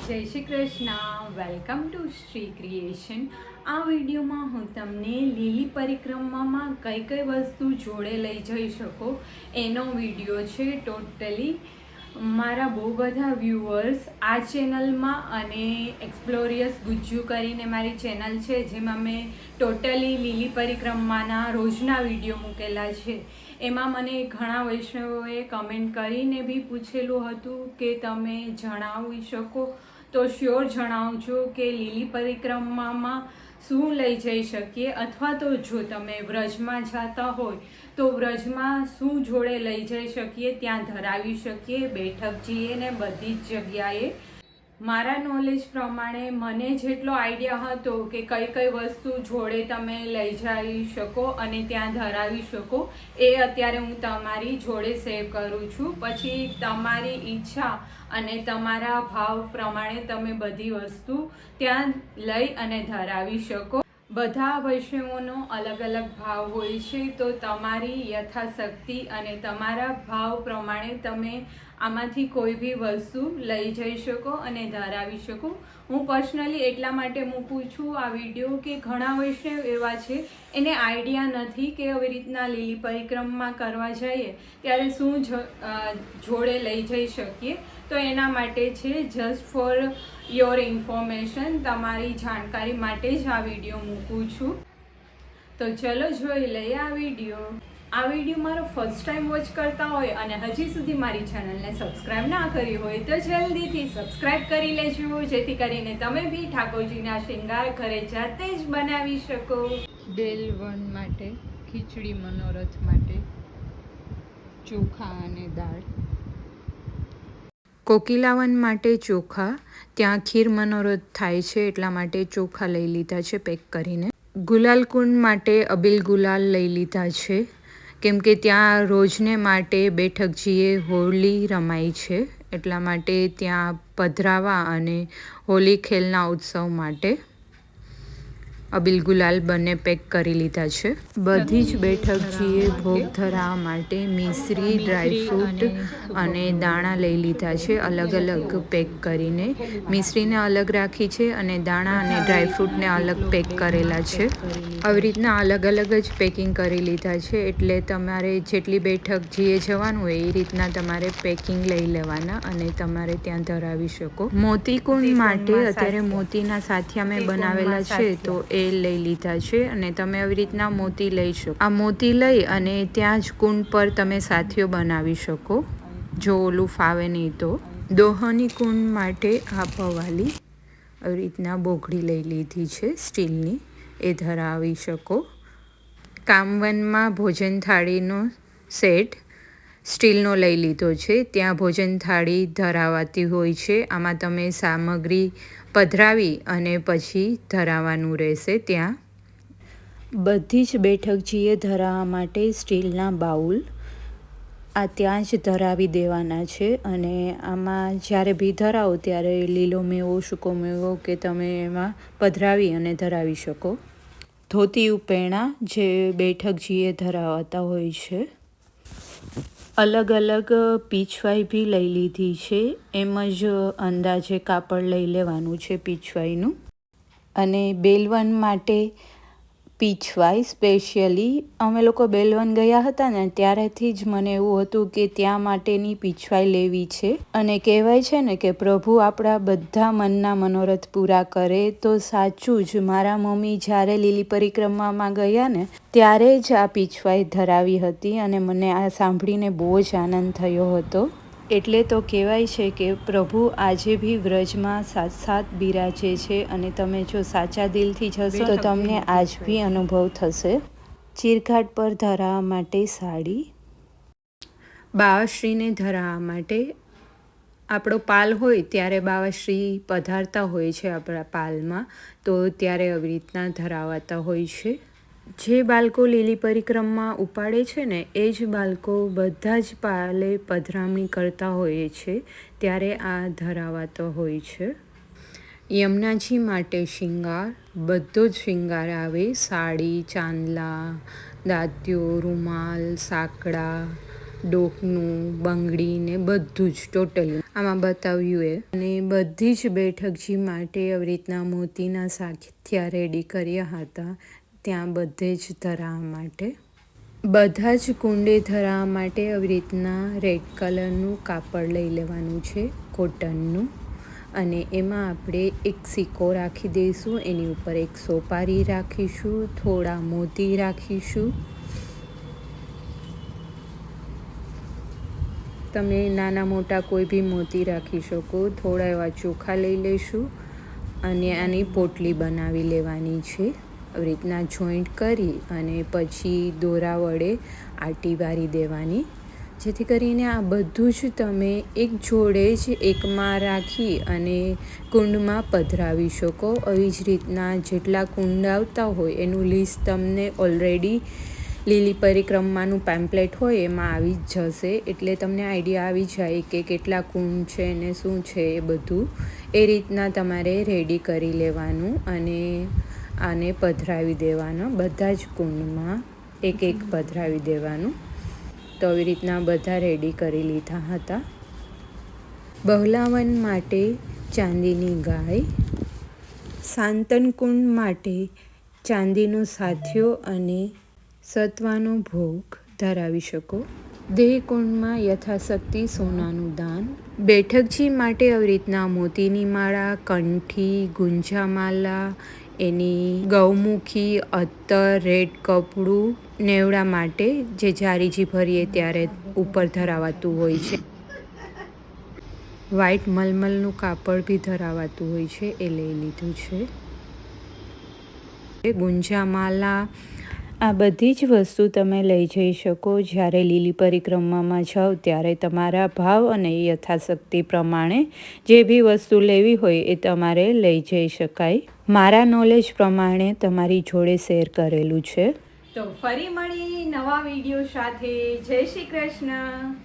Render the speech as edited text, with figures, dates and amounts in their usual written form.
જય Shri Krishna. Welcome to Shri creation. આ વિડીયોમાં હું તમને લીલી પરિક્રમામાં કઈ કઈ વસ્તુ જોડે લઈ જઈ શકો એનો વિડીયો છે. ટોટલી મારા બહુ બધા વ્યૂઅર્સ આ ચેનલમાં અને એક્સપ્લોરિયસ ગુજ્જુ કરીને મારી ચેનલ છે જેમાં મેં ટોટલી લીલી પરિક્રમાના રોજના વિડીયો મૂકેલા છે. એમાં મને ઘણા વૈષ્ણવોએ કમેન્ટ કરીને બી પૂછેલું હતું કે તમે જણાવી શકો તો શ્યોર જણાવજો કે લીલી પરિક્રમામાં શું લઈ જઈ શકીએ, અથવા તો જો તમે વ્રજમાં જતા હોય તો વ્રજમાં શું જોડે લઈ જઈ શકીએ, ત્યાં ધરાવી શકીએ, બેઠક જઈએ ને બધી જ જગ્યાએ. મારા નોલેજ પ્રમાણે મને જેટલો આઈડિયા હતો કે કઈ કઈ વસ્તુ જોડે તમે લઈ જઈ શકો અને ત્યાં ધરાવી શકો એ અત્યારે હું તમારી જોડે શેર કરું છું. પછી તમારી ઈચ્છા અને તમારા ભાવ પ્રમાણે તમે બધી વસ્તુ ત્યાં લઈ અને ધરાવી શકો. બધા વૈષ્ણવોનો અલગ અલગ ભાવ હોય છે, તો તમારી યથાશક્તિ અને તમારા ભાવ પ્રમાણે તમે આમાંથી કોઈ બી વસ્તુ લઈ જઈ શકો અને ધરાવી શકો. હું પર્સનલી એટલા માટે મૂકું છું આ વિડીયો કે ઘણા વૈષ્ણવ એવા છે એને આઈડિયા નથી કે આવી રીતના લીલી પરિક્રમા કરવા જઈએ ત્યારે શું જોડે લઈ જઈ શકીએ. તો એના માટે છે, જસ્ટ ફોર યોર ઇન્ફોર્મેશન, તમારી જાણકારી માટે જ આ વિડીયો મૂકું છું. તો ચલો જોઈ લઈએ આ વિડીયો. આ વિડીયો મારો ફર્સ્ટ ટાઈમ વોચ કરતા હોય અને હજી સુધી મારી ચેનલને સબસ્ક્રાઈબ ના કરી હોય તો જલ્દીથી સબસ્ક્રાઈબ કરી લેજો, જેથી કરીને તમે બી ઠાકોરજીના શૃંગાર ઘરે જાતે જ બનાવી શકો. બેલ વન માટે ખીચડી, મનોરથ માટે ચોખા અને દાળ, કોકિલાવન માટે ચોખા. ત્યાં ખીર મનોરથ થાય છે એટલા માટે ચોખા લઈ લીધા છે પેક કરીને. ગુલાલકુંડ માટે અબીલ ગુલાલ લઈ લીધા છે કેમ કે ત્યાં રોજને માટે બેઠકજીએ હોળી રમાય છે એટલા માટે ત્યાં પધરાવા અને હોળી ખેલના ઉત્સવ માટે અબીલ ગુલાલ બંને પેક કરી લીધા છે. બધી જ બેઠકજીએ ભોગ ધરાવવા માટે મિશ્રી, ડ્રાયફ્રૂટ અને દાણા લઈ લીધા છે અલગ અલગ પેક કરીને. મિશ્રીને અલગ રાખી છે અને દાણા અને ડ્રાયફ્રૂટને અલગ પેક કરેલા છે. આવી રીતના અલગ અલગ જ પેકિંગ કરી લીધા છે, એટલે તમારે જેટલી બેઠકજીએ જવાનું હોય એ રીતના તમારે પેકિંગ લઈ લેવાના અને તમારે ત્યાં ધરાવી શકો. મોતીકુંડ માટે અત્યારે મોતીના સાથિયા મેં બનાવેલા છે તો એ લઈ લીધા છે અને તમે આવી રીતના મોતી લઈ શકો. આ મોતી લઈ અને ત્યાં જ કુંડ પર તમે સાથીઓ બનાવી શકો જો ઓલું ફાવે નહીં તો. દોહની કુંડ માટે આ પવાલી આવી રીતના બોઘડી લઈ લીધી છે સ્ટીલની, એ ધરાવી શકો. કામવનમાં ભોજન થાળીનો સેટ સ્ટીલનો લઈ લીધો છે, ત્યાં ભોજન થાળી ધરાવાતી હોય છે. આમાં તમે સામગ્રી પધરાવી અને પછી ધરાવવાનું રહેશે. ત્યાં બધી જ બેઠકજીએ ધરાવવા માટે સ્ટીલના બાઉલ આ ત્યાં જ ધરાવી દેવાના છે અને આમાં જ્યારે બી ધરાવો ત્યારે લીલો મેવો, સૂકો મેવો કે તમે એમાં પધરાવી અને ધરાવી શકો. ધોતી ઉપેણા જે બેઠકજીએ ધરાવતા હોય છે. અલગ અલગ પીછવાઈ બી લઈ લીધી છે, એમ જ અંદાજે કાપડ લઈ લેવાનું છે પીછવાઈનું. અને બેલવન માટે પીછવાઈ સ્પેશિયલી અમે લોકો બેલવન ગયા હતા ને ત્યારેથી જ મને એવું હતું કે ત્યાં માટેની પીછવાઈ લેવી છે. અને કહેવાય છે ને કે પ્રભુ આપણા બધા મનના મનોરથ પૂરા કરે, તો સાચું જ મારા મમ્મી જ્યારે લીલી પરિક્રમામાં ગયા ને ત્યારે જ આ પીછવાઈ ધરાવી હતી અને મને આ સાંભળીને બહુ જ આનંદ થયો હતો. એટલે તો કહેવાય છે કે પ્રભુ આજે બી વ્રજમાં સાક્ષાત બિરાજે છે અને તમે જો સાચા દિલથી જશો તો તમને આજ બી અનુભવ થશે. ચીરઘાટ પર ધરાવવા માટે સાડી. બાવાશ્રીને ધરાવવા માટે આપણો પાલ હોય ત્યારે બાવાશ્રી પધારતા હોય છે આપણા પાલમાં, તો ત્યારે આવી રીતના ધરાવાતા હોય છે. જે બાળકો લીલી પરિક્રમામાં ઉપાડે છે ને એ જ બાળકો બધા જ પાલે પધરામણી કરતા હોય છે ત્યારે આ ધરાવાતો હોય છે. યમુનાજી માટે શૃંગાર, બધો જ શૃંગાર આવે. સાડી, ચાંદલા, દાંતીઓ, રૂમાલ, સાંકડા, ડોકનું, બંગડી ને બધું જ ટોટલી આમાં બતાવ્યું એ. અને બધી જ બેઠકજી માટે આવી રીતના મોતીના સાથિયા રેડી કર્યા હતા ત્યાં બધે જ ધરાવવા માટે. બધા જ કુંડે ધરાવવા માટે આવી રીતના રેડ કલરનું કાપડ લઈ લેવાનું છે, કોટનનું. અને એમાં આપણે એક સિક્કો રાખી દઈશું, એની ઉપર એક સોપારી રાખીશું, થોડા મોતી રાખીશું. તમે નાના મોટા કોઈ બી મોતી રાખી શકો. થોડા એવા ચોખા લઈ લઈશું અને આની પોટલી બનાવી લેવાની છે. આવી રીતના જોઈન્ટ કરી અને પછી દોરા વડે આટી વારી દેવાની, જેથી કરીને આ બધું જ તમે એક જોડે જ એકમાં રાખી અને કુંડમાં પધરાવી શકો. આવી જ રીતના જેટલા કુંડ આવતા હોય એનું લિસ્ટ તમને ઓલરેડી લીલી પરિક્રમાનું પેમ્પલેટ હોય એમાં આવી જ જશે, એટલે તમને આઈડિયા આવી જાય કે કેટલા કુંડ છે ને શું છે એ બધું. એ રીતના તમારે રેડી કરી લેવાનું અને આને પધરાવી દેવાના. બધા જ કુંડમાં એક એક પધરાવી દેવાનું. તો આવી રીતના બધા રેડી કરી લીધા હતા. બહલાવન માટે ચાંદીની ગાય, સાંતન કુંડ માટે ચાંદીનો સાથિયો અને સત્વાનો ભોગ ધરાવી શકો. દેહ કુંડમાં યથાશક્તિ સોનાનું દાન. બેઠકજી માટે આવી રીતના મોતીની માળા, કંઠી, ગુંજામાલા, એની ગૌમુખી, અત્તર, રેડ કપડું, નેવડા માટે જે જારીજી ભરીએ ત્યારે ઉપર ધરાવાતું હોય છે. વ્હાઈટ મલમલનું કાપડ બી ધરાવાતું હોય છે, એ લઈ લીધું છે. ગુંજામાલા, આ બધી જ વસ્તુ તમે લઈ જઈ શકો. જ્યારે લીલી પરિક્રમામાં જાઓ ત્યારે તમારા ભાવ અને યથાશક્તિ પ્રમાણે જે બી વસ્તુ લેવી હોય એ તમારે લઈ જઈ શકાય. મારા નોલેજ પ્રમાણે તમારી જોડે શેર કરેલું છે. તો ફરી મળી નવા વિડીયો સાથે. જય શ્રી કૃષ્ણ.